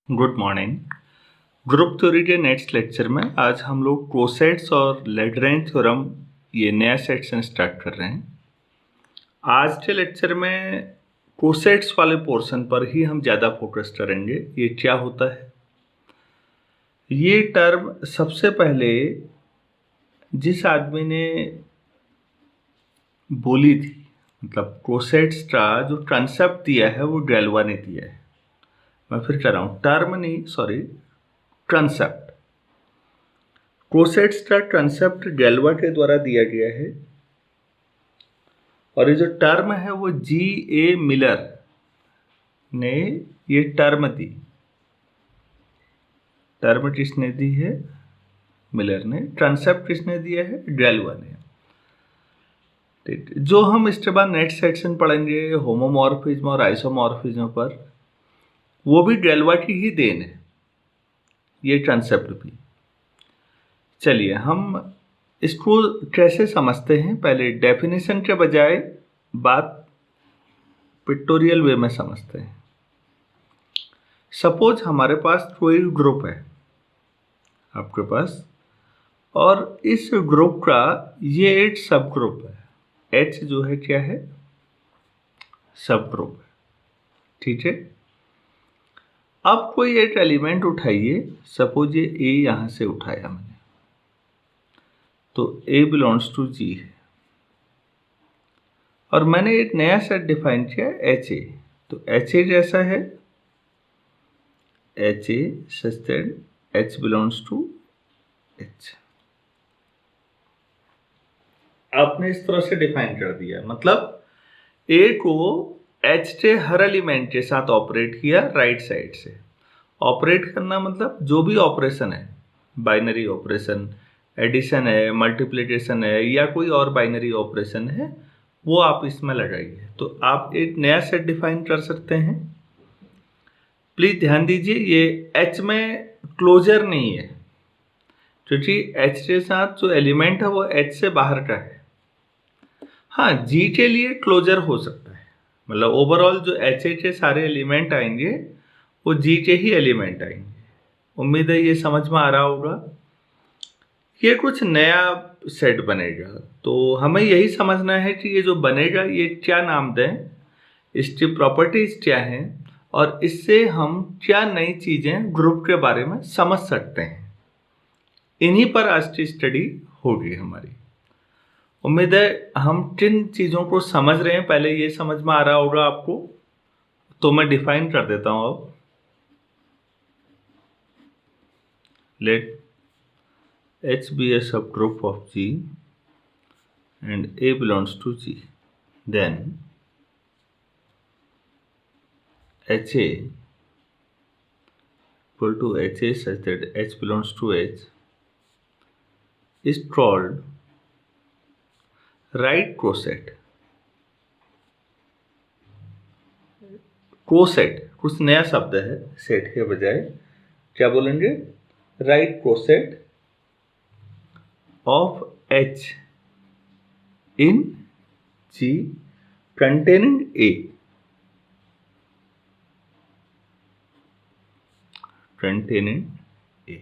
Good morning. Group theory के next lecture में आज हम लोग कोसेट्स और लैग्रेंज थ्योरम ये नया सेक्शन स्टार्ट कर रहे हैं। आज के लेक्चर में कोसेट्स वाले पोर्शन पर ही हम ज़्यादा फोकस करेंगे। ये क्या होता है, ये टर्म सबसे पहले जिस आदमी ने बोली थी, मतलब कोसेट्स का जो कंसेप्ट दिया है वो गैल्वा ने दिया है। मैं फिर कह रहा हूँ, टर्म नहीं, सॉरी, कंसेप्ट। कोसेट्स का कंसेप्ट गैल्वा के द्वारा दिया गया है और ये जो टर्म है वो G.A. मिलर ने ये टर्म दी। टर्म किसने दी है? मिलर ने। कंसेप्ट किसने दिया है? गैल्वा ने। ठीक, जो हम इसके बाद नेक्स्ट सेक्शन पढ़ेंगे होमोमॉर्फिज्म और आइसोमॉर्फिज्म पर, वो भी गैल्वा की ही देन है, ये कंसेप्ट भी। चलिए हम इसको कैसे समझते हैं, पहले डेफिनेशन के बजाय बात पिक्टोरियल वे में समझते हैं। सपोज हमारे पास कोई ग्रुप है आपके पास, और इस ग्रुप का ये एक सब ग्रुप है। H जो है क्या है? सब ग्रुप है, ठीक है। अब कोई एक एलिमेंट उठाइए, सपोज ये A यहां से उठाया मैंने, तो A बिलोंग्स टू G है, और मैंने एक नया सेट डिफाइन किया HA। तो HA जैसा है HA such that H belongs to H। आपने इस तरह से डिफाइन कर दिया, मतलब A को H के हर एलिमेंट के साथ ऑपरेट किया राइट साइड से। ऑपरेट करना मतलब जो भी ऑपरेशन है, बाइनरी ऑपरेशन, एडिशन है, मल्टीप्लिकेशन है, या कोई और बाइनरी ऑपरेशन है, वो आप इसमें लगाइए। तो आप एक नया सेट डिफाइन कर सकते हैं। प्लीज ध्यान दीजिए, ये H में क्लोजर नहीं है, क्योंकि H के साथ जो एलिमेंट है वो H से बाहर का है। हाँ, G के लिए क्लोजर हो सकता है, मतलब ओवरऑल जो HA के सारे एलिमेंट आएंगे वो G के ही एलिमेंट आएंगे। उम्मीद है ये समझ में आ रहा होगा। ये कुछ नया सेट बनेगा, तो हमें यही समझना है कि ये जो बनेगा ये क्या नाम दें, इसकी प्रॉपर्टीज क्या हैं, और इससे हम क्या नई चीजें ग्रुप के बारे में समझ सकते हैं। इन्हीं पर आज की स्टडी होगी हमारी। उम्मीद है हम किन चीजों को समझ रहे हैं, पहले ये समझ में आ रहा होगा आपको। तो मैं डिफाइन कर देता हूं अब। Let H be a subgroup of G and A belongs to G, then HA equal to HA such that H belongs to H is called right coset. Coset कुछ नया शब्द है, सेट के बजाय क्या बोलेंगे? Right coset of H in G containing A. containing A.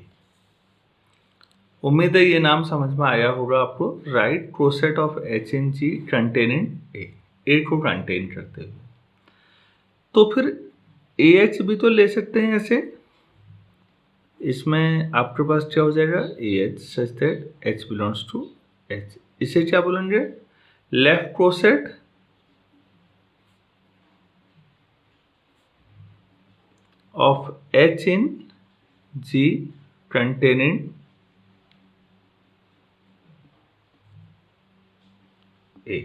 उम्मीद है ये नाम समझ में आया होगा आपको। Right coset of H in G containing A, A को कंटेन करते हुए। तो फिर AH भी तो ले सकते हैं ऐसे। इसमें आपके पास क्या हो जाएगा? AH such that H belongs to H। इसे क्या बोलेंगे? Left coset of H in G containing A।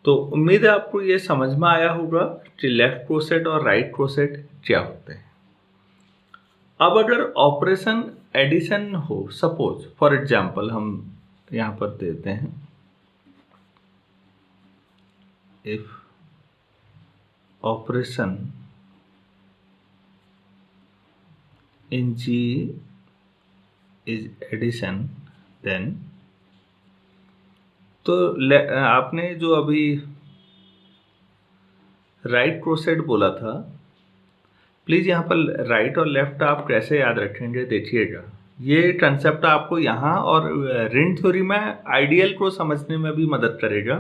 तो उम्मीद है आपको ये समझ में आया होगा कि लेफ्ट कोसेट और राइट कोसेट क्या होते हैं। अब अगर ऑपरेशन एडिशन हो, सपोज फॉर एग्जांपल हम यहां पर देते हैं, if operation in G is addition, then, तो आपने जो अभी राइट कोसेट बोला था, प्लीज़ यहाँ पर राइट और लेफ्ट आप कैसे याद रखेंगे देखिएगा। ये कंसेप्ट आपको यहाँ और रिंग थ्योरी में आइडियल को समझने में भी मदद करेगा।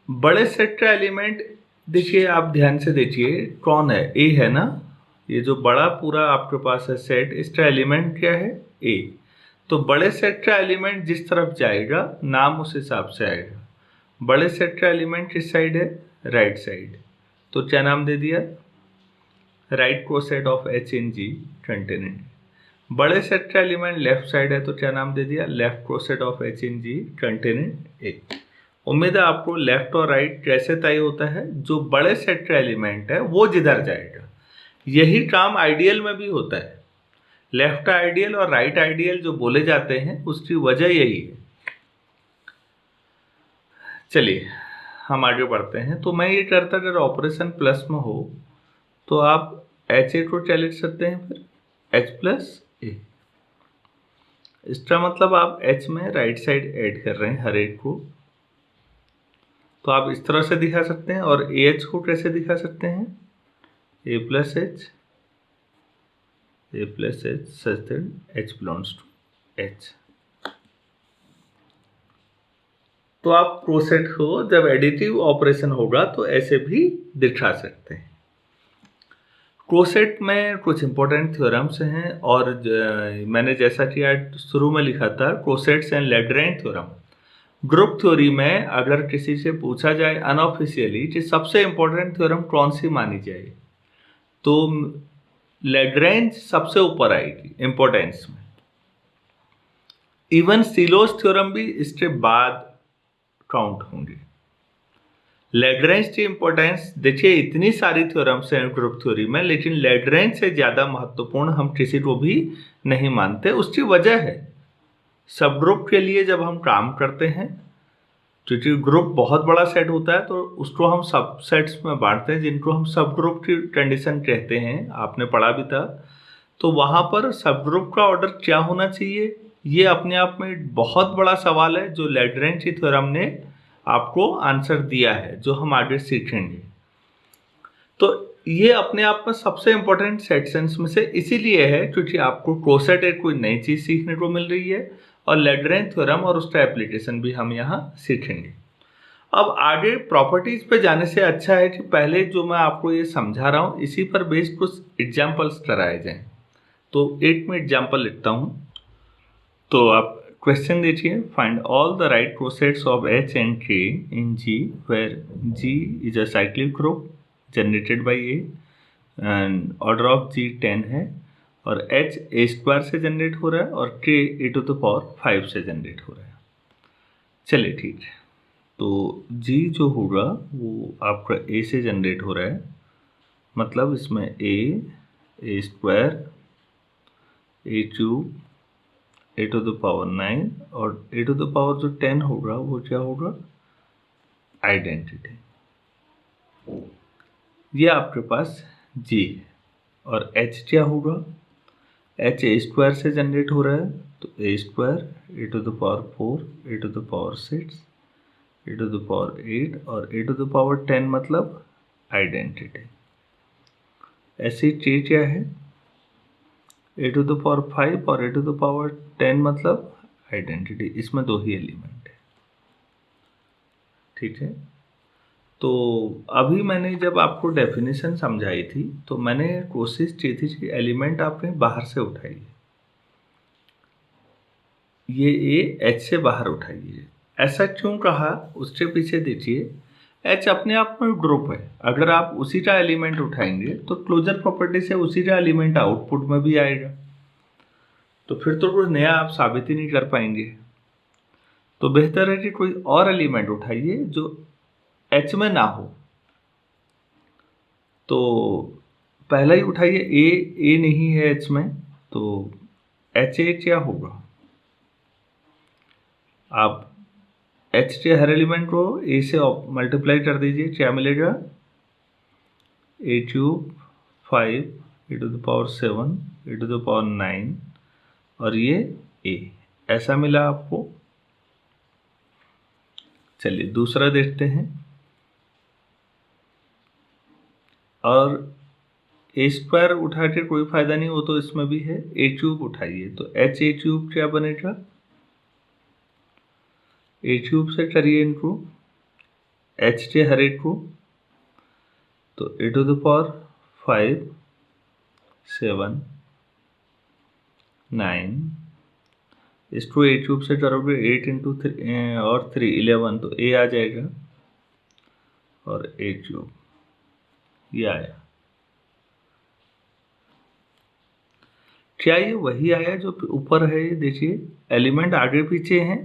बड़े सेट का एलिमेंट देखिए, आप ध्यान से देखिए कौन है, ए है ना। ये जो बड़ा पूरा आपके पास है सेट, इसका एलिमेंट क्या है, ए। तो बड़े सेट का एलिमेंट जिस तरफ जाएगा नाम उस हिसाब से आएगा। बड़े सेट का एलिमेंट किस साइड है, राइट साइड, तो क्या नाम दे दिया, right coset of H in G containing. बड़े सेट का एलिमेंट लेफ्ट साइड है तो क्या नाम दे दिया, left coset of H in G containing A. उम्मीद है आपको लेफ्ट और राइट कैसे तय होता है, जो बड़े सेट का एलिमेंट है वो जिधर जाएगा। यही काम आइडियल में भी होता है। लेफ्ट आइडियल और राइट आइडियल जो बोले जाते हैं उसकी वजह यही है। चलिए हम आगे बढ़ते हैं। तो मैं ये करता, अगर ऑपरेशन प्लस में हो तो आप एच ए को क्या लिख सकते हैं, फिर एच प्लस ए। इसका मतलब आप एच में राइट साइड ऐड कर रहे हैं हर एक को, तो आप इस तरह से दिखा सकते हैं। और ए एच को कैसे दिखा सकते हैं, A plus H such that H belongs to H. तो आप कोसेट को जब एडिटिव ऑपरेशन होगा तो ऐसे भी दिखा सकते हैं। कोसेट में कुछ इंपॉर्टेंट थ्योरम्स हैं, और मैंने जैसा कि आज शुरू में लिखा था, cosets and Lagrange theorem. Group theory में अगर किसी से पूछा जाए अनऑफिशियली कि सबसे इंपॉर्टेंट थ्योरम कौन सी मानी जाए, तो लैग्रेंज सबसे ऊपर आएगी इंपॉर्टेंस में। इवन सीलोस थ्योरम भी इसके बाद काउंट होंगे। लैग्रेंज की इंपॉर्टेंस देखिए, इतनी सारी थ्योरम्स हैं ग्रुप थ्योरी में, लेकिन लैग्रेंज से ज़्यादा महत्वपूर्ण हम किसी को भी नहीं मानते। उसकी वजह है, सब ग्रुप के लिए जब हम काम करते हैं, क्योंकि ग्रुप बहुत बड़ा सेट होता है, तो उसको हम सब सेट्स में बांटते हैं, जिनको हम सब ग्रुप की कंडीशन कहते हैं, आपने पढ़ा भी था। तो वहाँ पर सब ग्रुप का ऑर्डर क्या होना चाहिए, ये अपने आप में बहुत बड़ा सवाल है, जो लैग्रेंज की थ्योरम ने आपको आंसर दिया है, जो हम आगे सीखेंगे। तो ये अपने आप में सबसे इंपॉर्टेंट सेक्शंस में से इसीलिए है क्योंकि आपको कोसेट एक कोई नई चीज़ सीखने को मिल रही है, और लैग्रेंज थ्योरम और उसका एप्लीकेशन भी हम यहाँ सीखेंगे। अब आगे प्रॉपर्टीज पे जाने से अच्छा है कि पहले जो मैं आपको ये समझा रहा हूँ इसी पर बेस्ड कुछ एग्जाम्पल्स कराए जाएं। तो एक मैं एग्जाम्पल लिखता हूँ। तो आप क्वेश्चन देखिए, find all the right cosets of H and K in G where G is a cyclic group generated by A, and order of G 10 है, और एच ए स्क्वायर से जनरेट हो रहा है, और के ए टू द पावर 5 से generate हो रहा है। चलिए ठीक है, तो जी जो होगा वो आपका ए से जनरेट हो रहा है, मतलब इसमें A square, A cube, A to the power 9, और ए टू द पावर जो 10 होगा वो क्या होगा, आइडेंटिटी। ये आपके पास जी है। और एच क्या होगा, एच ए स्क्वायर से जनरेट हो रहा है, तो A square, A to the power 4, A to the power 6, A to the power 8, और ए टू द पावर 10 मतलब आइडेंटिटी। ऐसी चीज क्या है, ए टू द पावर 5 और ए टू द पावर 10 मतलब आइडेंटिटी। इसमें दो ही एलिमेंट है, ठीक है। तो अभी मैंने जब आपको डेफिनेशन समझाई थी तो मैंने कोशिश की थी कि एलिमेंट आप कहीं बाहर से उठाइए, ये ए एच से बाहर उठाइए। ऐसा क्यों कहा, उसके पीछे देखिए, एच अपने आप में ग्रुप है, अगर आप उसी का एलिमेंट उठाएंगे तो क्लोजर प्रॉपर्टी से उसी का एलिमेंट आउटपुट में भी आएगा, तो फिर तो कुछ नया आप साबित ही नहीं कर पाएंगे। तो बेहतर है कि कोई और एलिमेंट उठाइए जो एच में ना हो। तो पहला ही उठाइए, ए नहीं है एच में, तो एच ए क्या होगा, आप एच के हर एलिमेंट को ए से मल्टीप्लाई कर दीजिए, क्या मिलेगा, A cube 5 A to the power 7 A to the power 9, और ये ए, ऐसा मिला आपको। चलिए दूसरा देखते हैं। और ए स्क्वायर उठा के कोई फायदा नहीं, वो तो इसमें भी है, ए क्यूब उठाइए तो एच ए क्यूब क्या बनेगा, ए क्यूब से करिए इनको एच के हर एक को, तो ए टू द पावर 5 7 9, इसको ए क्यूब से करोगे 8 इंटू 3 और 3 11, तो ए आ जाएगा और ए क्यूब ये आया। क्या ये वही आया जो ऊपर है? ये देखिए एलिमेंट आगे पीछे हैं,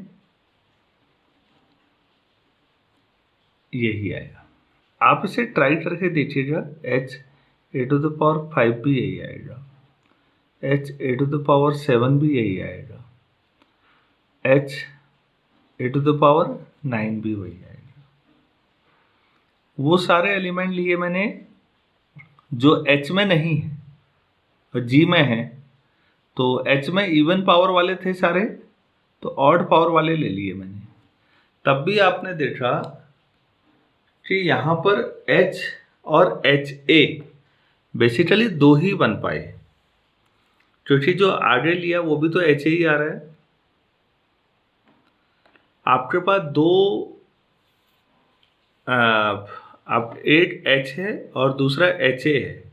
यही आया। आप इसे ट्राई करके देखिएगा, H A to the power 5 भी यही आएगा, H A to the power 7 भी यही आएगा, H A to the power 9 भी वही आएगा। वो सारे एलिमेंट लिए मैंने जो एच में नहीं है और जी में है, तो एच में इवन पावर वाले थे सारे, तो ऑड पावर वाले ले लिए मैंने। तब भी आपने देखा कि यहाँ पर एच और एच ए बेसिकली दो ही बन पाए, क्योंकि जो आगे लिया वो भी तो एच ए ही आ रहा है। आपके पास दो आप एक एच है और दूसरा एच ए है,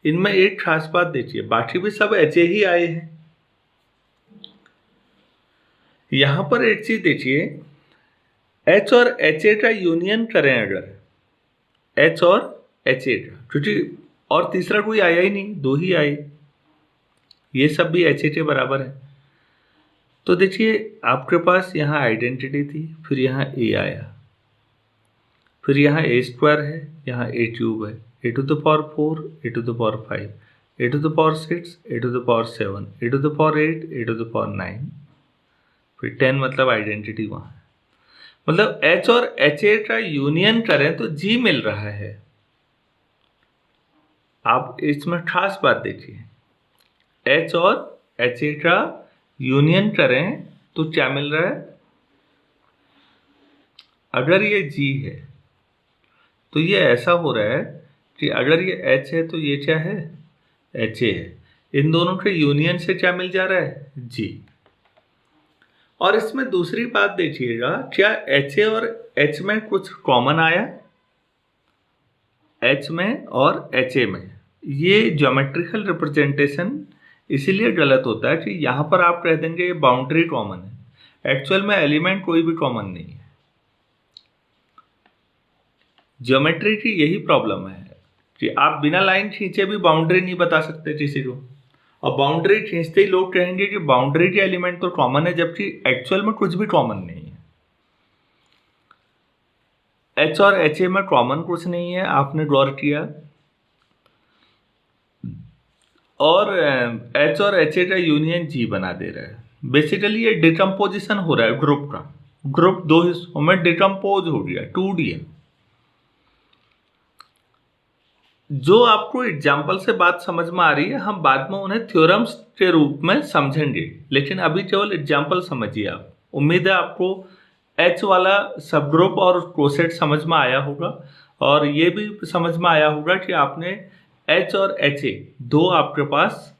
इनमें एक खास बात देखिए, बाकी भी सब एच ए ही आए हैं। यहां पर एक चीज देखिए, एच और एच ए का यूनियन करें अगर, एच और एच ए का, क्योंकि और तीसरा कोई आया ही नहीं, दो ही आए, ये सब भी एच ए के बराबर है। तो देखिए आपके पास यहाँ आइडेंटिटी थी, फिर यहाँ ए आया, फिर यहाँ ए स्क्वायर है, यहाँ ए क्यूब है, A to the power 4, A to the power 5, A to the power 6, A to the power 7, A to the power 8, A to the power 9, फिर 10, मतलब आइडेंटिटी वहाँ है। मतलब एच और एच ए का यूनियन करें तो जी मिल रहा है। आप इसमें खास बात देखिए, एच और एच ए का यूनियन करें तो क्या मिल रहा है, अगर ये जी है तो ये ऐसा हो रहा है कि अगर ये एच है तो ये क्या है, एच ए है, इन दोनों के यूनियन से क्या मिल जा रहा है, जी। और इसमें दूसरी बात देखिएगा, क्या एच ए और एच में कुछ कॉमन आया, एच में और एच ए में? ये ज्योमेट्रिकल रिप्रेजेंटेशन इसीलिए गलत होता है कि यहाँ पर आप कह देंगे ये बाउंड्री कॉमन है, एक्चुअल में एलिमेंट कोई भी कॉमन नहीं है। ज्योमेट्री की यही प्रॉब्लम है कि आप बिना लाइन खींचे भी बाउंड्री नहीं बता सकते किसी को, और बाउंड्री खींचते ही लोग कहेंगे कि बाउंड्री के एलिमेंट तो कॉमन है, जबकि एक्चुअल में कुछ भी कॉमन नहीं है। एच और एच ए में कॉमन कुछ नहीं है, आपने गौर किया, और एच और एच ए का यूनियन जी बना दे रहा है। बेसिकली ये डिकम्पोजिशन हो रहा है ग्रुप का, ग्रुप दो हिस्सों में डिकम्पोज हो गया, टूट गया। जो आपको एग्जाम्पल से बात समझ में आ रही है, हम बाद में उन्हें थ्योरम्स के रूप में समझेंगे, लेकिन अभी केवल एग्जाम्पल समझिए आप। उम्मीद है आपको एच वाला सब ग्रुप और कोसेट समझ में आया होगा, और ये भी समझ में आया होगा कि आपने एच और एच ए दो आपके पास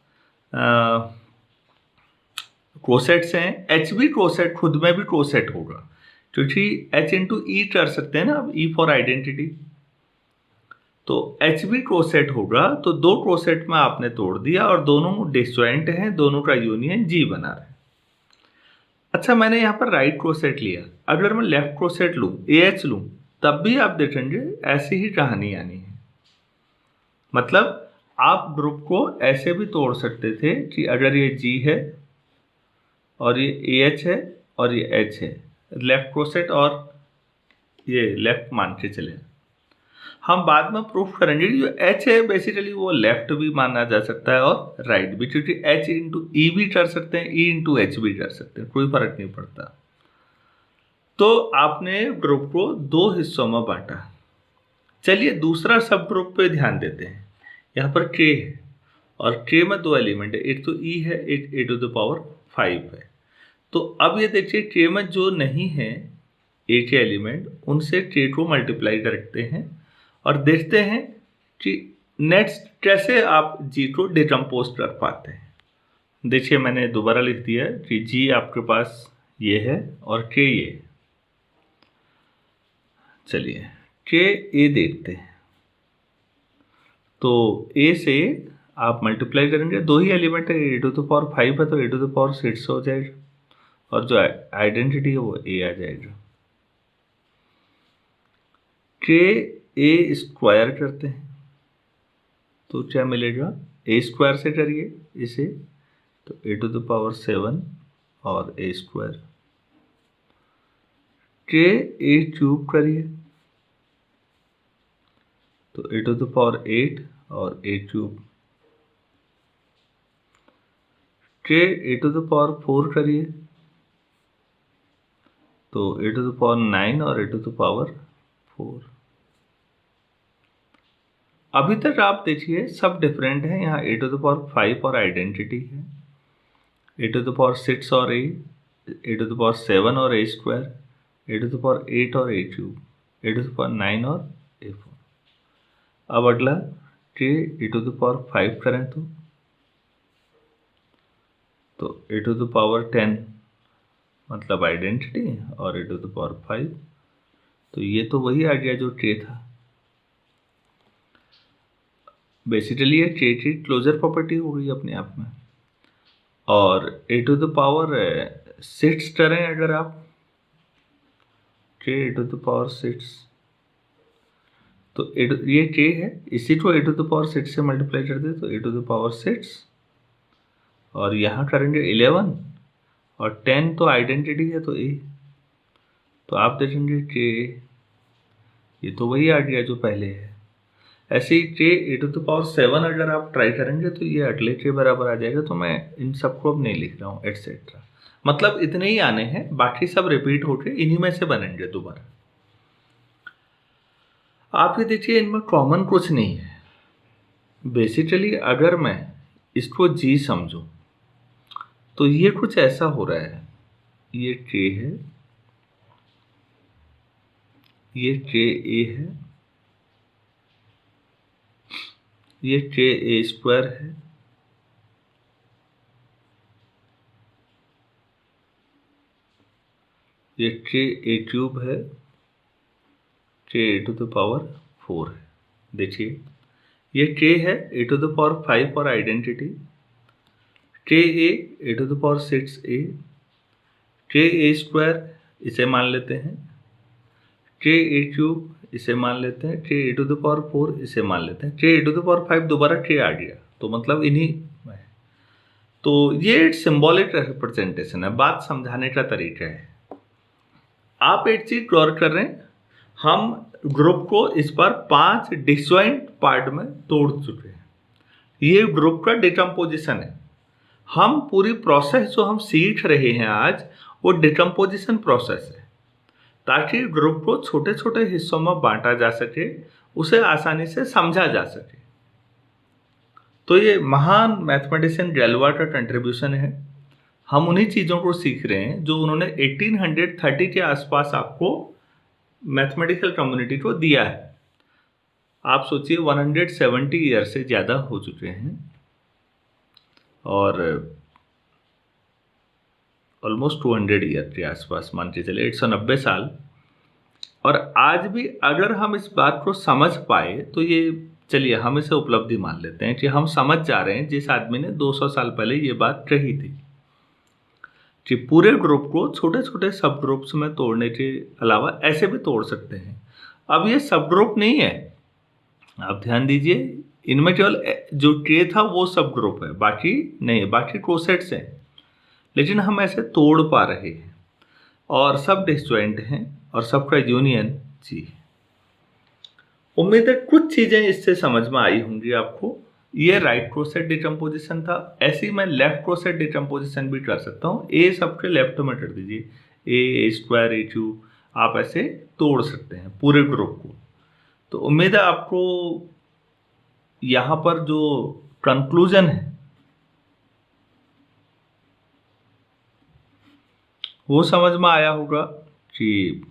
कोसेट्स हैं। एच भी कोसेट खुद में भी कोसेट होगा, क्योंकि एच इंटू ई कर सकते हैं ना, अब ई फॉर आइडेंटिटी, तो एच भी कोसेट होगा। तो दो कोसेट में आपने तोड़ दिया और दोनों डिसजॉइंट हैं, दोनों का यूनियन जी बना रहा है। अच्छा, मैंने यहाँ पर राइट कोसेट लिया, अगर मैं लेफ्ट कोसेट लूँ, ए एच लूँ, तब भी आप देखेंगे ऐसी ही कहानी आनी है। मतलब आप ग्रुप को ऐसे भी तोड़ सकते थे कि अगर ये जी है और ये ए एच है और ये एच है, लेफ्ट कोसेट और ये लेफ्ट मान के चले। हम बाद में प्रूफ करेंगे कि जो एच है बेसिकली वो लेफ्ट भी माना जा सकता है और राइट भी, क्योंकि एच इंटू ई भी कर सकते हैं, ई इंटू एच भी कर सकते हैं, कोई फर्क नहीं पड़ता। तो आपने ग्रुप को दो हिस्सों में बांटा। चलिए दूसरा सब ग्रुप पे ध्यान देते हैं। यहाँ पर के है और के में दो एलिमेंट है, एक तो ई है, एक ए टू द पावर 5 है। तो अब ये देखिए के में जो नहीं है ए के एलिमेंट, उनसे के को मल्टीप्लाई करते हैं और देखते हैं कि नेक्स्ट कैसे आप जी को डिकम्पोज कर पाते हैं। देखिए मैंने दोबारा लिख दिया है कि जी आपके पास ये है और के ये है। चलिए के ए देखते हैं। तो ए से आप मल्टीप्लाई करेंगे, दो ही एलिमेंट है, ए टू द पावर 5 है तो ए टू द पावर 6 हो जाएगा और जो आइडेंटिटी है वो ए आ जाएगा। के ए स्क्वायर करते हैं तो क्या मिलेगा, ए स्क्वायर से करिए इसे तो ए टू द पावर 7 और ए स्क्वायर। के ए क्यूब करिए तो ए टू द पावर 8 और ए क्यूब। के ए टू द पावर 4 करिए तो ए टू द पावर 9 और ए टू द पावर 4। अभी तक आप देखिए सब डिफरेंट है। यहाँ ए टू द पावर 5 और आइडेंटिटी है, ए टू द पावर 6 और ए टू द पावर 7 और A square, A to the power 8 और A cube, A to the power 9 और ए 4। अब अगला के ए टू द पावर 5 करें तो ए टू द पावर 10 मतलब आइडेंटिटी और ए टू द पावर 5। तो ये तो वही आ गया जो के था। बेसिकली ये के की क्लोजर प्रॉपर्टी हो गई अपने आप में। और ए टू द पावर 6 करें अगर आप, के ए टू द पावर 6 तो ये के है, इसी को ए टू द पावर 6 से मल्टीप्लाई कर दे तो ए टू द पावर 6 और यहाँ करेंगे 11 और 10 तो आइडेंटिटी है तो ए। तो आप देखेंगे के ये तो वही आ गया जो पहले है। ऐसे ही के ए टू द पावर 7 अगर आप ट्राई करेंगे तो ये अगले के बराबर आ जाएगा। तो मैं इन सबको अब नहीं लिख रहा हूँ एटसेट्रा, मतलब इतने ही आने हैं, बाकी सब रिपीट होके इन्हीं में से बनेंगे दोबारा। आप ये देखिए इनमें कॉमन कुछ नहीं है। बेसिकली अगर मैं इसको जी समझूं तो ये कुछ ऐसा हो रहा है, ये के है, ये के ए है, ये के ए स्क्वायर है, ये के ए क्यूब है, के ए टू द पावर 4 है। देखिए ये के है ए टू द पावर 5 और आइडेंटिटी, के ए टू द पावर 6 ए, के ए स्क्वायर इसे मान लेते हैं, के ए क्यूब इसे मान लेते हैं, के ए टू द पावर 4 इसे मान लेते हैं, के ए टू द पावर 5 दोबारा के आ गया तो मतलब इन्हीं में। तो ये एक सिंबॉलिक रिप्रेजेंटेशन है, बात समझाने का तरीका है। आप एक चीज गौर कर रहे हैं, हम ग्रुप को इस बार 5 डिस्जॉइंट पार्ट में तोड़ चुके हैं। ये ग्रुप का डिकम्पोजिशन है। हम पूरी प्रोसेस जो हम सीख रहे हैं आज वो डिकम्पोजिशन प्रोसेस है, ताकि ग्रुप को छोटे छोटे हिस्सों में बांटा जा सके, उसे आसानी से समझा जा सके। तो ये महान मैथमेटिशियन गैलोवा का कंट्रीब्यूशन है। हम उन्हीं चीज़ों को सीख रहे हैं जो उन्होंने 1830 के आसपास आपको मैथमेटिकल कम्युनिटी को दिया है। आप सोचिए 170 ईयर से ज़्यादा हो चुके हैं और ऑलमोस्ट 200 ईयर के आसपास मान के चले, 190 साल। और आज भी अगर हम इस बात को समझ पाए तो ये चलिए हम इसे उपलब्धि मान लेते हैं कि हम समझ जा रहे हैं जिस आदमी ने 200 साल पहले ये बात कही थी कि पूरे ग्रुप को छोटे छोटे सब ग्रुप्स में तोड़ने के अलावा ऐसे भी तोड़ सकते हैं। अब ये सब ग्रुप नहीं है, आप ध्यान दीजिए, इनमें केवल जो के था वो सब ग्रुप है, बाकी नहीं, बाकी कोसेट्स हैं, लेकिन हम ऐसे तोड़ पा रहे हैं और सब डिस्जॉइंट हैं और सबका यूनियन जी। उम्मीद है कुछ चीज़ें इससे समझ में आई होंगी आपको। ये राइट क्रोसेट डिकम्पोजिशन था। ऐसे ही मैं लेफ्ट क्रोसेट डिकम्पोजिशन भी कर सकता हूँ। ए सबके लेफ्ट में कर दीजिए, ए स्क्वायर ए क्यूब, आप ऐसे तोड़ सकते हैं पूरे ग्रुप को। तो उम्मीद है आपको यहाँ पर जो कंक्लूजन है वो समझ में आया होगा कि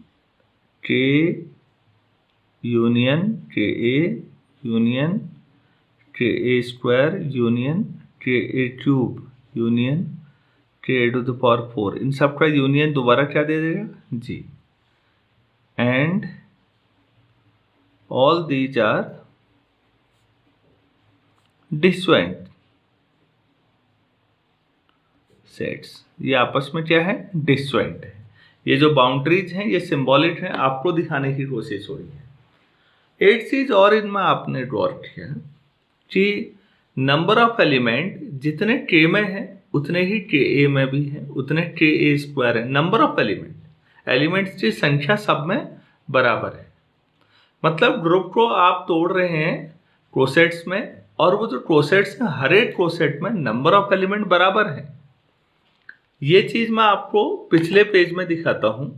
K union K A union a square union a cube union a to the power 4, इन सबका यूनियन दोबारा क्या दे देगा G, and all these are disjoint sets. ये आपस में क्या है, डिसजॉइंट है। ये जो बाउंड्रीज हैं ये सिंबॉलिक है, आपको दिखाने की कोशिश हो रही है। एक चीज और इनमें आपने ड्रॉ किया कि नंबर ऑफ एलिमेंट जितने के में है उतने ही के ए में भी है, उतने के ए स्क्वायर है। नंबर ऑफ एलिमेंट्स की संख्या सब में बराबर है। मतलब ग्रुप को आप तोड़ रहे हैं कोसेट्स में, और वो जो कोसेट्स हैं हर एक कोसेट में नंबर ऑफ एलिमेंट बराबर है। ये चीज मैं आपको पिछले पेज में दिखाता हूं,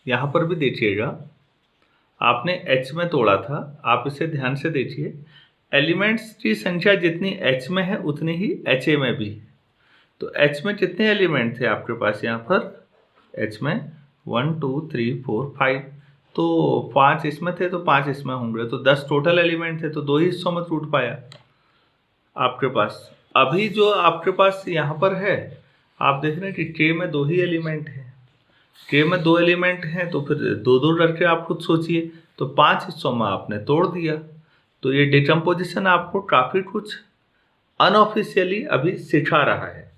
यहां पर भी देखिएगा। आपने एच में तोड़ा था, आप इसे ध्यान से देखिए। एलिमेंट्स की संख्या जितनी एच में है उतनी ही एच ए में भी है। तो एच में कितने एलिमेंट थे आपके पास, यहाँ पर एच में 1 2 3 4 5, तो 5 इसमें थे तो 5 इसमें होंगे, तो 10 टोटल एलिमेंट थे, तो 2 ही हिस्सों में टूट पाया आपके पास। अभी जो आपके पास यहाँ पर है, आप देख रहे हैं कि के में 2 ही एलिमेंट हैं। के में 2 एलिमेंट हैं तो फिर 2 करके आप खुद सोचिए, तो 5 हिस्सों में आपने तोड़ दिया। तो ये डिकम्पोजिशन आपको काफ़ी कुछ अनऑफिशियली अभी सिखा रहा है।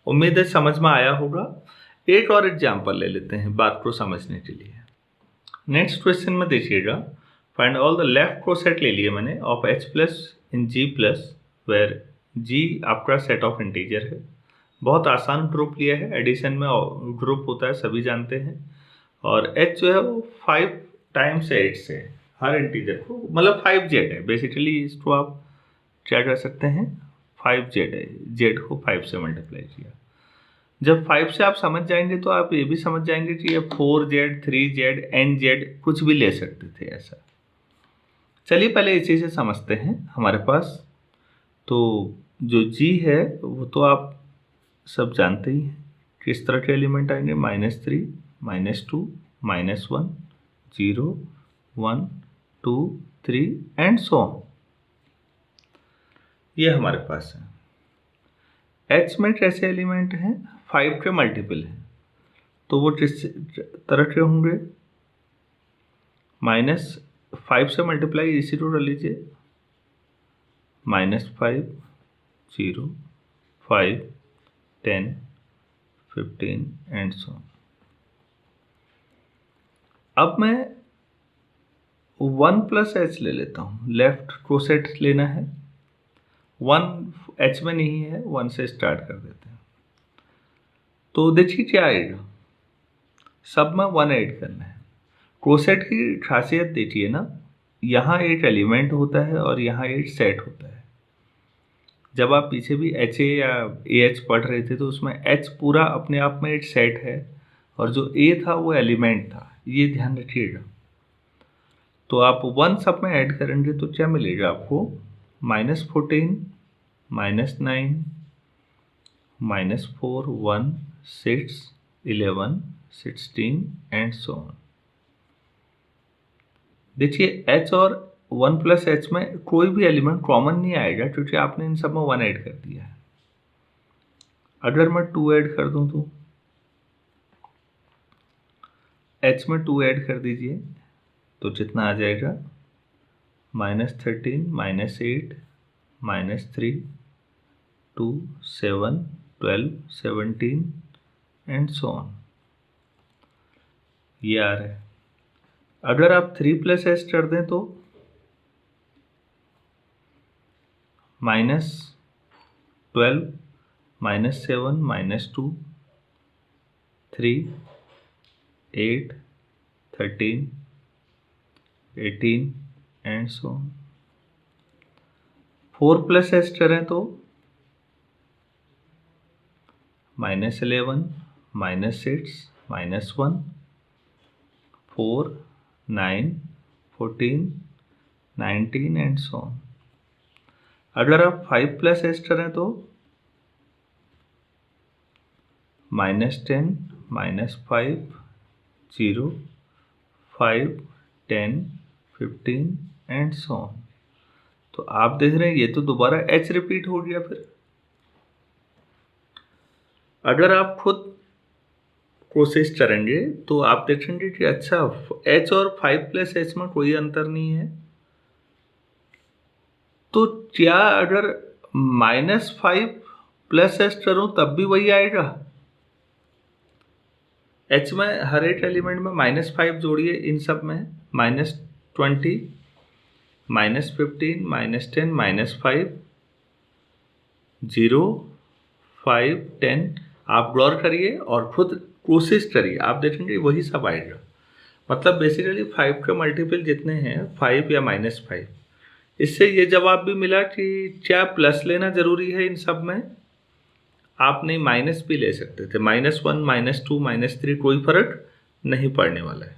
उम्मीद है समझ में आया होगा। एक और एग्जाम्पल ले लेते हैं बात को समझने के लिए। नेक्स्ट क्वेश्चन में देखिएगा, find all the left coset ले लिए मैंने of H plus in G plus, where G आपका सेट ऑफ इंटीजर है। बहुत आसान ग्रुप लिया है, एडिशन में ग्रुप होता है सभी जानते हैं। और एच जो है वो 5 टाइम्स 8 से है, हर इंटीजर को, मतलब 5 जेड है बेसिकली। इसको आप क्या कर सकते हैं, 5 जेड है, जेड को 5 से मल्टीप्लाई किया। जब 5 से आप समझ जाएंगे तो आप ये भी समझ जाएंगे कि ये 4 जेड 3 जेड एन जेड कुछ भी ले सकते थे ऐसा। चलिए पहले इसी से समझते हैं। हमारे पास तो जो जी है वो तो आप सब जानते ही हैं, किस तरह के एलिमेंट आएंगे, -3 -2 -1 0 1 2 3 एंड सो ऑन। ये हमारे पास है। एच में कैसे एलिमेंट हैं, 5 के मल्टीपल हैं, तो वो किस तरह के होंगे, -5 से मल्टीप्लाई इसी को कर लीजिए, -5 0 5 10 15 एंड सो ऑन। अब मैं 1 प्लस एच ले लेता हूँ, लेफ्ट कोसेट लेना है। 1 एच में नहीं है, 1 से स्टार्ट कर देते हैं। तो देखिए क्या आएगा, सब में 1 ऐड करना है। कोसेट की खासियत देखिए ना, यहाँ एक एलिमेंट होता है और यहाँ एक सेट होता है। जब आप पीछे भी एच ए या ए एच पढ़ रहे थे तो उसमें एच पूरा अपने आप में एक सेट है, और जो ए था वो एलिमेंट था, ये ध्यान रखिएगा। तो आप 1 सब में ऐड करेंगे तो क्या मिलेगा आपको, -14 -9 -4 1 6 11 16 एंड सो ऑन। देखिए एच और 1 प्लस एच में कोई भी एलिमेंट कॉमन नहीं आएगा क्योंकि आपने इन सब में 1 ऐड कर दिया है। अगर मैं 2 ऐड कर दूं तो एच में 2 ऐड कर दीजिए तो कितना आ जाएगा, -13 -8 -3 2 7 12 17 एंड सो ऑन। ये आ रहा है। अगर आप 3 प्लस एच कर दें तो -12 -7 -2 3 8 13 18 and so on. 4 plus H करें तो -11 -6 -1 4 9 14 19 एंड सो ऑन। अगर आप 5 प्लस एच करें तो -10 -5 0 5 10 15 एंड सो ऑन। तो आप देख रहे हैं ये तो दोबारा h रिपीट हो गया। फिर अगर आप खुद कोशिश करेंगे तो आप देखेंगे कि अच्छा h और 5+h में कोई अंतर नहीं है। तो क्या अगर -5+h करूं तब भी वही आएगा? h में हर एक एलिमेंट में -5 जोड़िए, इन सब में -20, -15, -10, -5, 0, 5, 10। आप गौर करिए और खुद कोशिश करिए, आप देखेंगे वही सब आएगा। मतलब बेसिकली 5 के मल्टीपल जितने हैं 5 या -5। इससे ये जवाब भी मिला कि क्या प्लस लेना जरूरी है इन सब में? आप नहीं माइनस भी ले सकते थे, -1, -2, -3 कोई फर्क नहीं पड़ने वाला है।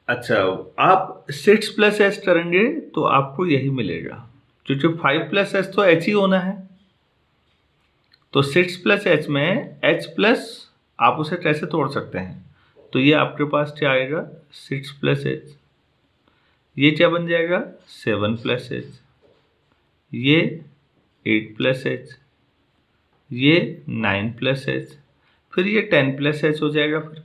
अच्छा, आप 6+h करेंगे तो आपको यही मिलेगा, क्योंकि 5+h तो h ही होना है। तो 6+h में h+ आप उसे कैसे तोड़ सकते हैं? तो ये आपके पास क्या आएगा? 6+h। ये क्या बन जाएगा? 7+h। ये 8+h, ये 9+h, फिर ये 10+h हो जाएगा फिर,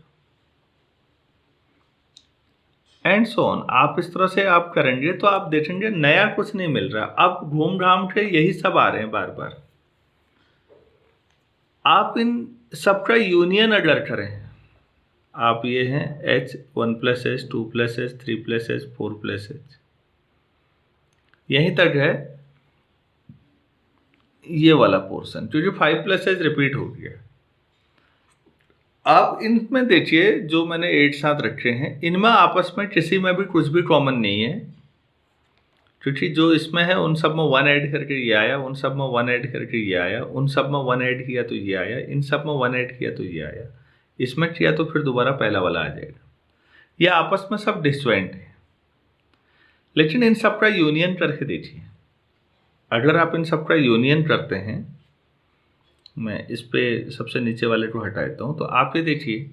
एंड सो ऑन। आप इस तरह से आप करेंगे तो आप देखेंगे नया कुछ नहीं मिल रहा, अब घूम घाम के यही सब आ रहे हैं बार बार। आप इन सबका यूनियन अगर करें, आप ये हैं h 1+h 2+h 3+h 4+h, यहीं तक है ये वाला पोर्शन, क्योंकि 5+h रिपीट हो गया। आप इनमें देखिए जो मैंने 8 साथ रखे हैं, इनमें आपस में किसी में भी कुछ भी कॉमन नहीं है, क्योंकि जो इसमें है उन सब में 1 ऐड करके ये आया, उन सब में 1 ऐड करके ये आया, उन सब में 1 ऐड किया तो ये आया, इन सब में 1 ऐड किया तो ये आया, इसमें किया तो फिर दोबारा पहला वाला आ जाएगा। ये आपस में सब डिस्जॉइंट है, लेकिन इन सब का यूनियन करके देखिए। अगर आप इन सब का यूनियन करते हैं, मैं इस पे सबसे नीचे वाले को हटा देता हूँ, तो आप ये देखिए,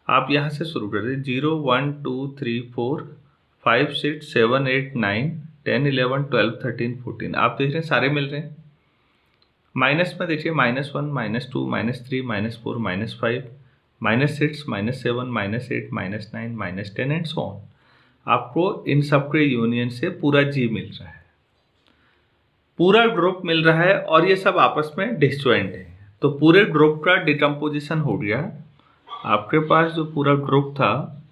आप यहाँ से शुरू कर दीजिए 0 1 2 3 4 5 6 7 8 9 10 11 12 13 14। आप देख रहे हैं सारे मिल रहे हैं। माइनस में देखिए -1 -2 -3 -4 -5 -6 -7 -8 -9 -10 एंड सो ऑन। आपको इन सब के यूनियन से पूरा जी मिल रहा है, पूरा ग्रुप मिल रहा है, और ये सब आपस में डिसजॉइंट है। तो पूरे ग्रुप का डिकम्पोजिशन हो गया। आपके पास जो पूरा ग्रुप था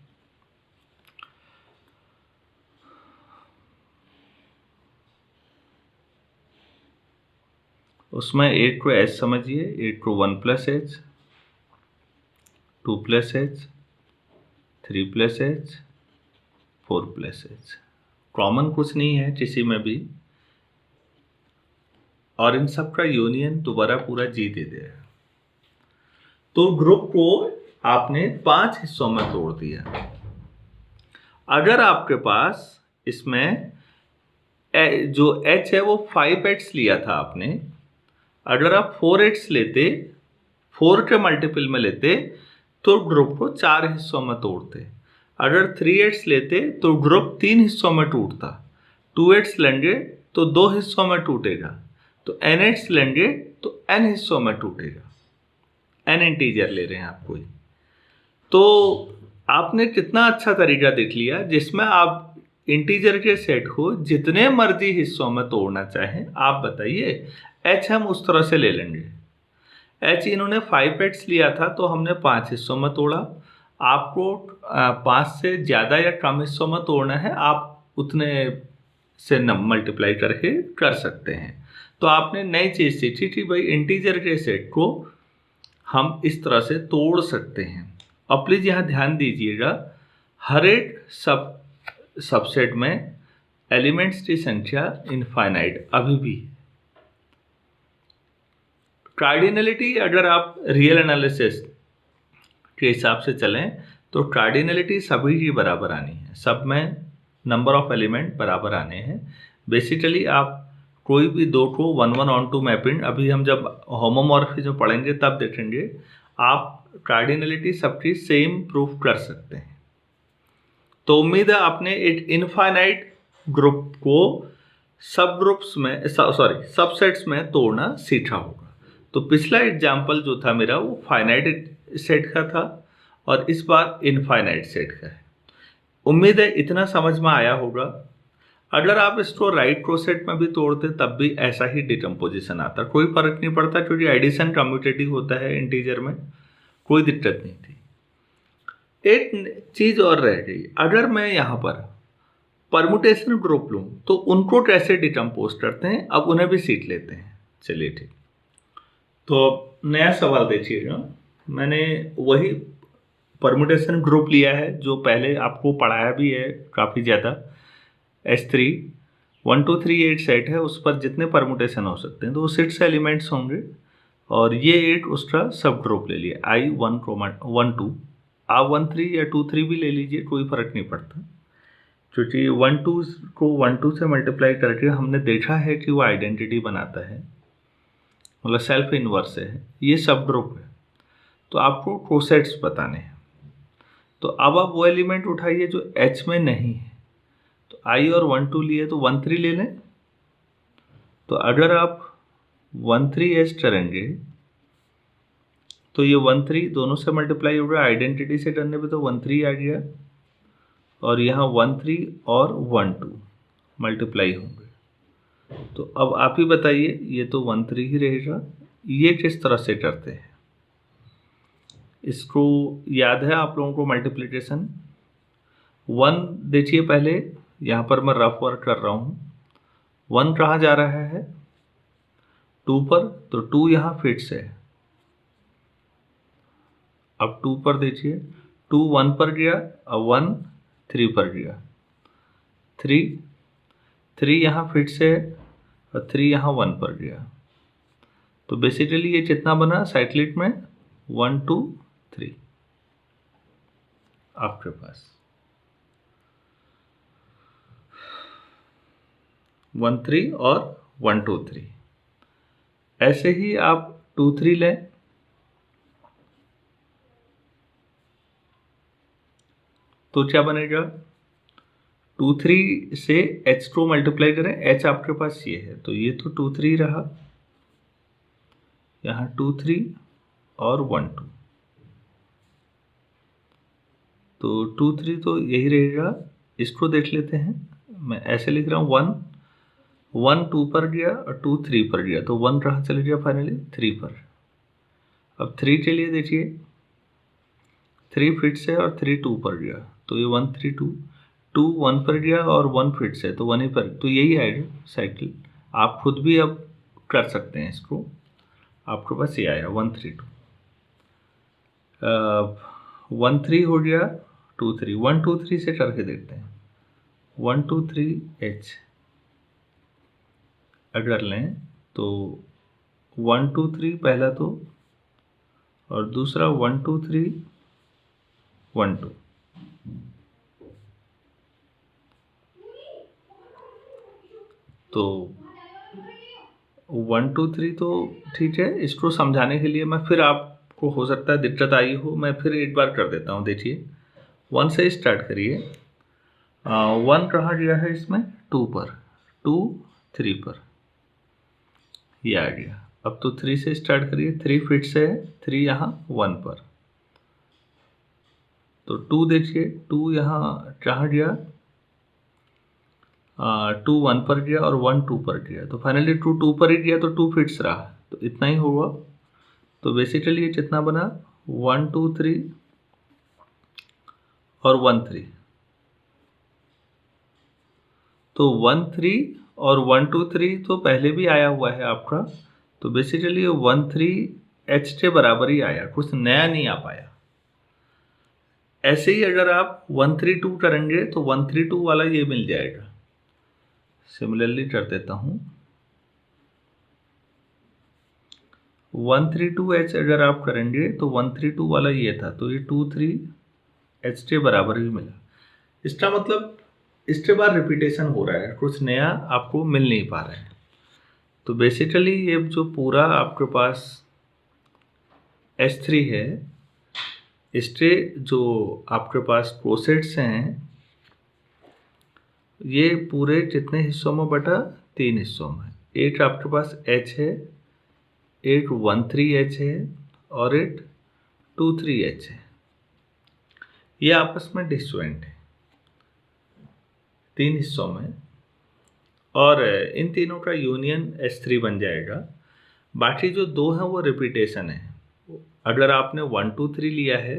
उसमें 8 को h समझिए, 8 को 1+h 2+h 3+h 4+h, common कुछ नहीं है किसी में भी, और इन सब का यूनियन दोबारा पूरा जी दे दिया। तो ग्रुप को आपने 5 हिस्सों में तोड़ दिया। अगर आपके पास इसमें जो h है वो 5h लिया था आपने, अगर आप 4h लेते, 4 के मल्टीपल में लेते तो ग्रुप को 4 हिस्सों में तोड़ते। अगर 3h लेते तो ग्रुप 3 हिस्सों में टूटता। 2h लेंगे तो 2 हिस्सों में टूटेगा। तो nh लेंगे तो n हिस्सों में टूटेगा। n इंटीजर ले रहे हैं आप कोई। तो आपने कितना अच्छा तरीका देख लिया जिसमें आप इंटीजर के सेट को जितने मर्जी हिस्सों में तोड़ना चाहें। आप बताइए, h हम उस तरह से ले लेंगे। h इन्होंने 5h लिया था तो हमने 5 हिस्सों में तोड़ा। आपको 5 से ज़्यादा या कम हिस्सों में तोड़ना है, आप उतने से मल्टीप्लाई करके कर सकते हैं। तो आपने नई चीज़ सीखी कि भाई इंटीजर के सेट को हम इस तरह से तोड़ सकते हैं। अब प्लीज़ यहाँ ध्यान दीजिएगा, हर एक सबसेट में एलिमेंट्स की संख्या इनफाइनाइट अभी भी। कार्डिनलिटी अगर आप रियल एनालिसिस के हिसाब से चलें तो कार्डिनलिटी सभी की बराबर आनी है, सब में नंबर ऑफ एलिमेंट बराबर आने हैं। बेसिकली आप कोई भी दो को 1 1 onto मैपिंग, अभी हम जब होमोमॉर्फिज्म पढ़ेंगे तब देखेंगे, आप कार्डिनलिटी सबकी सेम प्रूफ कर सकते हैं। तो उम्मीद है आपने एक इनफाइनाइट ग्रुप को सब ग्रुप्स में सबसेट्स में तोड़ना सीखा होगा। तो पिछला एग्जाम्पल जो था मेरा वो फाइनाइट सेट का था और इस बार इनफाइनाइट सेट का है। उम्मीद है इतना समझ में आया होगा। अगर आप इसको राइट क्रोसेट में भी तोड़ते तब भी ऐसा ही डिकम्पोजिशन आता, कोई फर्क नहीं पड़ता, क्योंकि एडिशन कम्यूटेटिव होता है इंटीजर में, कोई दिक्कत नहीं थी। एक चीज और रह गई, अगर मैं यहाँ पर परमुटेशन ग्रुप लूँ तो उनको कैसे डिकम्पोज करते हैं, अब उन्हें भी सीख लेते हैं। चलिए ठीक, तो नया सवाल देखिएगा। मैंने वही परमुटेशन ग्रुप लिया है जो पहले आपको पढ़ाया भी है काफ़ी ज़्यादा। S3 1 2 3 8 सेट है, उस पर जितने परमुटेशन हो सकते हैं तो वो 6 एलिमेंट्स होंगे और ये एक उसका सब ग्रुप ले लिया I1 1 2। आप 1 3 या 2 3 भी ले लीजिए, कोई फर्क नहीं पड़ता, क्योंकि 1 2 को 1 2 से मल्टीप्लाई करके हमने देखा है कि वो आइडेंटिटी बनाता है, मतलब सेल्फ इनवर्स है। ये सब ग्रुप है, तो आपको कोसेट्स बताने हैं। तो अब आप वो एलिमेंट उठाइए जो H में नहीं है। तो I और 1 2 लिए तो 1 3 ले लें। तो अगर आप 1 3 H करेंगे तो ये 1 3 दोनों से मल्टीप्लाई होगा, आइडेंटिटी से करने पे तो 1 3 आ गया और यहाँ 1 3 और 1 2 मल्टीप्लाई होंगे। तो अब आप ही बताइए, ये तो 1 3 ही रहेगा। ये किस तरह से करते हैं, इसको याद है आप लोगों को? मल्टीप्लिकेशन 1 देखिए, पहले यहाँ पर मैं रफ वर्क कर रहा हूँ। 1 कहाँ जा रहा है? 2 पर, तो 2 यहाँ फिक्स है। अब 2 पर देखिए, 2 1 पर गया, अब 1 3 पर गया। 3 यहाँ फिक्स है और 3 यहाँ 1 पर गया। तो बेसिकली ये कितना बना साइक्लिक में? 1 2 3 आपके पास 1 3 और 1 2 3। ऐसे ही आप 2 3 लें, तो क्या बनेगा? 2 3 से H को मल्टीप्लाई करें, H आपके पास ये है, तो ये तो 2 3 रहा, यहाँ 2 3 और 1 2, तो 2 3 तो यही रहेगा। इसको देख लेते हैं, मैं ऐसे लिख रहा हूँ 1 2 पर गया और 2 3 पर गया, तो 1 कहाँ चले गया? फाइनली 3 पर। अब 3 के लिए देखिए, 3 फिट्स है और 3 2 पर गया, तो ये 1 3 2 1 पर गया और 1 फिट्स है, तो 1 ही पर, तो यही आएगा साइकिल। आप खुद भी अब कर सकते हैं इसको, आपके पास ये आया 1 3 2। 1 3 हो गया, 2 3, 1 2 3 से करके देखते हैं। 1 2 3 H अगर लें तो 1 2 3 पहला तो, और दूसरा 1 2 3 1 2। तो 1 2 3 तो ठीक है। इसको समझाने के लिए मैं फिर, आपको हो सकता है दिक्कत आई हो, मैं फिर एक बार कर देता हूँ। देखिए 1 से स्टार्ट करिए। 1 कहाँ गया है इसमें? 2 पर, 2 3 पर, ये आ गया। अब तो 3 से स्टार्ट करिए, 3 फिट से है, 3 यहाँ 1 पर, तो 2 देखिए, 2 यहाँ कहाँ गया? 2 1 पर गया और 1 2 पर गया, तो फाइनली 2 2 पर ही गया, तो 2 फिट्स रहा, तो इतना ही होगा। तो बेसिकली ये कितना बना? 1 2 3 और 1 3, तो 1 3 और 1 2 3 तो पहले भी आया हुआ है आपका, तो बेसिकली 1 3 H के बराबर ही आया, कुछ नया नहीं आ पाया। ऐसे ही अगर आप 1 3 2 करेंगे तो 1 3 2 वाला ये मिल जाएगा। सिमिलरली कर देता हूँ, 1 3 2 H अगर आप करेंगे तो 1 3 2 वाला ये था, तो ये 2 3 H के बराबर ही मिला। इसका मतलब इसके बाद रिपीटेशन हो रहा है, कुछ नया आपको मिल नहीं पा रहा है। तो बेसिकली ये जो पूरा आपके पास S3 है, इसके जो आपके पास कोसेट्स हैं ये पूरे जितने हिस्सों में बटा 3 हिस्सों में। 8 आपके पास H है, 813H है और 823H है। ये आपस में डिसजॉइंट है 3 हिस्सों में, और इन तीनों का यूनियन H3 बन जाएगा। बाकी जो 2 हैं वो रिपीटेशन है। अगर आपने 1 2 3 लिया है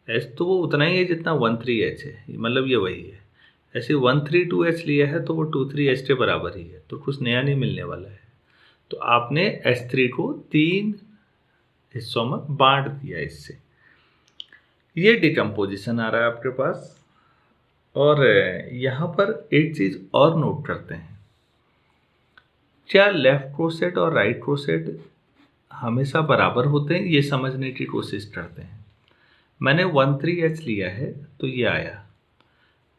H तो वो उतना ही है जितना 1 3H है, मतलब ये वही है। ऐसे 1 3 2H लिया है तो वो 2 3H के बराबर ही है, तो कुछ नया नहीं मिलने वाला है। तो आपने H3 को 3 हिस्सों में बांट दिया इससे। ये डिकम्पोजिशन आ रहा है आपके पास। और यहाँ पर एक चीज़ और नोट करते हैं, क्या लेफ्ट क्रोसेट और राइट क्रोसेट हमेशा बराबर होते हैं, ये समझने की कोशिश करते हैं। मैंने 1 3H लिया है तो ये आया।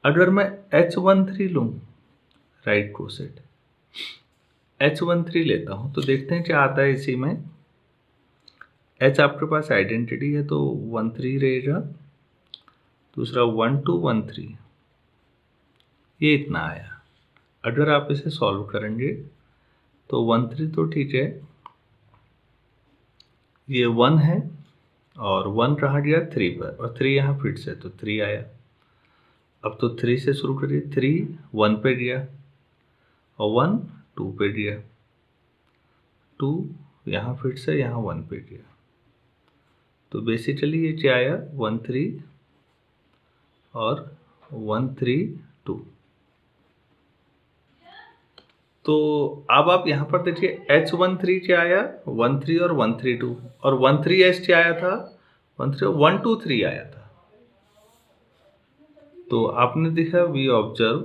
अगर मैं H13 लूँ राइट क्रोसेट, H13 लेता हूँ तो देखते हैं क्या आता है इसी में। H आपके पास आइडेंटिटी है तो 1 3 रहेगा, दूसरा 1 2 1 3, ये इतना आया। अगर आप इसे सॉल्व करेंगे तो 1 3 तो ठीक है, ये 1 है और 1 रहा गया 3 पर, और 3 यहाँ फिर से, तो 3 आया। अब तो 3 से शुरू करिए, 3 1 पे गया और 1 2 पे गया, 2 यहाँ फिर से यहाँ 1 पे गया। तो बेसिकली ये क्या आया, 1 3 और 1 3 2। तो अब आप यहाँ पर देखिए H13 क्या आया, 1 3 और 1 3 2, और 1 3H क्या आया था, 1 3 1 2 3 आया था। तो आपने देखा, we observe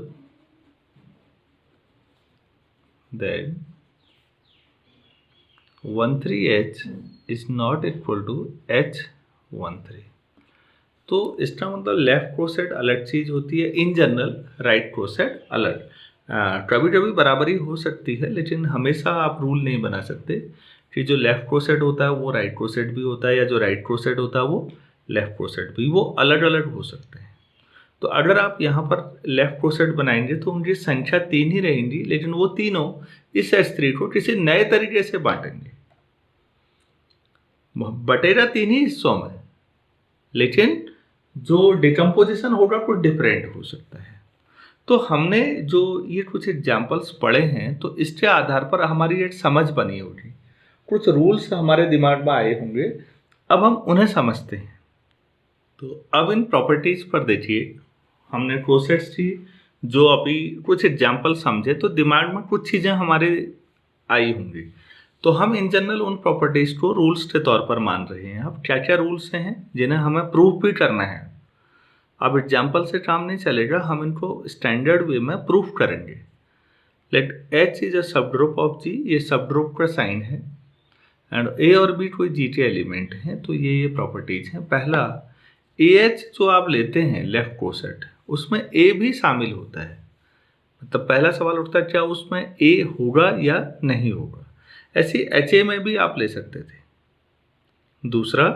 that 1 3H is not equal to H13। तो इसका मतलब लेफ्ट क्रोसेट अलग चीज होती है, इन जनरल राइट क्रोसेट अलग। कभी कभी बराबरी हो सकती है, लेकिन हमेशा आप रूल नहीं बना सकते कि जो लेफ्ट क्रोसेट होता है वो राइट क्रोसेट भी होता है, या जो राइट क्रोसेट होता है वो लेफ्ट क्रोसेट भी, वो अलग अलग हो सकते हैं। तो अगर आप यहाँ पर लेफ्ट क्रोसेट बनाएंगे तो उनकी संख्या 3 ही रहेंगी, लेकिन वो तीनों इस H3 को किसी नए तरीके से बांटेंगे। बटेगा 3 ही हिस्सों में, लेकिन जो डिकम्पोजिशन होगा कुछ डिफरेंट हो सकता है। तो हमने जो ये कुछ एग्जाम्पल्स पढ़े हैं, तो इसके आधार पर हमारी एक समझ बनी होगी, कुछ रूल्स हमारे दिमाग में आए होंगे, अब हम उन्हें समझते हैं। तो अब इन प्रॉपर्टीज पर देखिए, हमने क्रोसेट्स की जो अभी कुछ एग्जाम्पल समझे, तो दिमाग में कुछ चीज़ें हमारे आई होंगी। तो हम इन जनरल उन प्रॉपर्टीज को रूल्स के तौर पर मान रहे हैं। अब क्या क्या रूल्स हैं जिन्हें हमें प्रूफ भी करना है। अब एग्जाम्पल से काम नहीं चलेगा, हम इनको स्टैंडर्ड वे में प्रूफ करेंगे। लेट H इज अ सब ग्रुप ऑफ G, ये सब ग्रुप का साइन है, एंड A और B कोई G के एलिमेंट हैं। तो ये प्रॉपर्टीज हैं। पहला, AH जो आप लेते हैं लेफ्ट क्रोसेट, उसमें A भी शामिल होता है। मतलब पहला सवाल उठता है, क्या उसमें A होगा या नहीं होगा। ऐसे HA में भी आप ले सकते थे। दूसरा,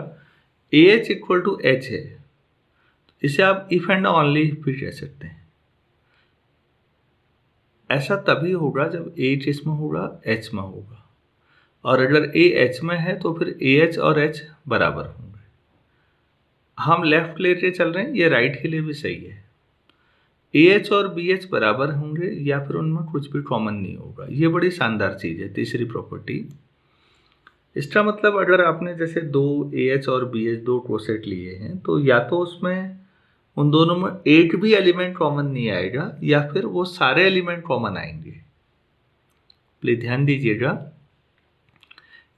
AH इक्वल टू H है, इसे आप इफ एंड ओनली भी कह सकते हैं। ऐसा तभी होगा जब H इसमें होगा, H में होगा, और अगर A H में है तो फिर AH और H बराबर होंगे। हम लेफ्ट लेके चल रहे हैं, ये राइट के लिए भी सही है। AH और BH बराबर होंगे या फिर उनमें कुछ भी कॉमन नहीं होगा। ये बड़ी शानदार चीज़ है, तीसरी प्रॉपर्टी। इसका मतलब अगर आपने जैसे 2 AH और BH 2 क्रोसेट लिए हैं, तो या तो उसमें उन दोनों में एक भी एलिमेंट कॉमन नहीं आएगा, या फिर वो सारे एलिमेंट कॉमन आएंगे। प्लीज ध्यान दीजिएगा,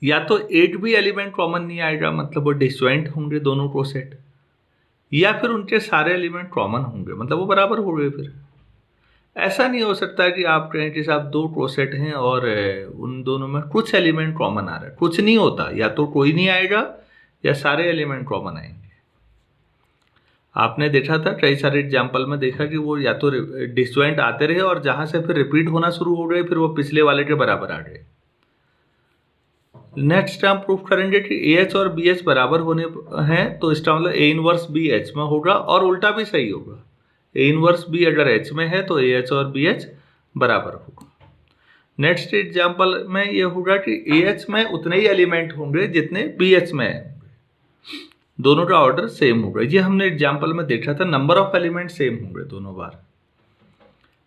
या तो एक भी एलिमेंट कॉमन नहीं आएगा, मतलब वो डिसजॉइंट होंगे दोनों क्रोसेट, या फिर उनके सारे एलिमेंट कॉमन होंगे, मतलब वो बराबर हो गए। फिर ऐसा नहीं हो सकता कि आप कहें कि साहब 2 क्रोसेट हैं और उन दोनों में कुछ एलिमेंट कॉमन आ रहा है। कुछ नहीं होता, या तो कोई नहीं आएगा या सारे एलिमेंट कॉमन आएंगे। आपने देखा था कई सारे एग्जाम्पल में देखा कि वो या तो डिसजॉइंट आते रहे और जहां से फिर रिपीट होना शुरू हो गए, फिर वो पिछले वाले के बराबर आ गए। नेक्स्ट हम प्रूफ करेंगे कि AH और BH बराबर होने हैं, तो इसका मतलब A इनवर्स B H में होगा, और उल्टा भी सही होगा। ए इनवर्स बी अगर एच में है तो ए एच और बी एच बराबर होगा। नेक्स्ट एग्जाम्पल में ये होगा कि ए एच में उतने ही एलिमेंट होंगे जितने बी एच में है, दोनों का ऑर्डर सेम होगा। ये हमने एग्जाम्पल में देखा था, नंबर ऑफ एलिमेंट सेम होंगे दोनों बार।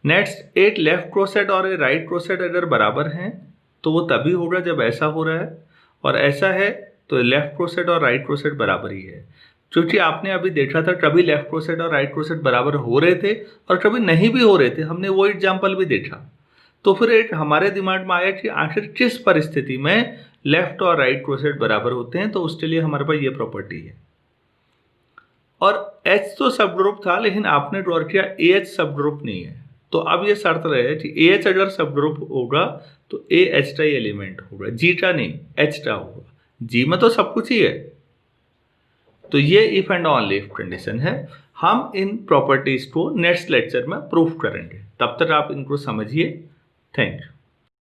नेक्स्ट, एक लेफ्ट क्रोसेट और एक राइट क्रोसेट अगर बराबर हैं तो वो तभी होगा जब ऐसा हो रहा है, और ऐसा है तो लेफ्ट क्रोसेट और राइट क्रोसेट बराबर ही है। क्योंकि आपने अभी देखा था कभी लेफ्ट क्रोसेट और राइट क्रोसेट बराबर हो रहे थे और कभी नहीं भी हो रहे थे, हमने वो एग्जाम्पल भी देखा। तो फिर एक हमारे दिमाग में आया कि आखिर किस परिस्थिति में लेफ्ट और राइट क्रोसेट बराबर होते हैं, तो उसके लिए हमारे पास ये प्रॉपर्टी है। और H तो सब ग्रुप था, लेकिन आपने ड्रॉ किया AH सब ग्रुप नहीं है, तो अब ये शर्त रहे कि AH अगर सब ग्रुप होगा तो AH का एलिमेंट होगा, G का नहीं, H का होगा। G में तो सब कुछ ही है। तो ये if and only if condition है। हम इन प्रॉपर्टीज को नेक्स्ट लेक्चर में प्रूफ करेंगे, तब तक आप इनको समझिए। Thank you.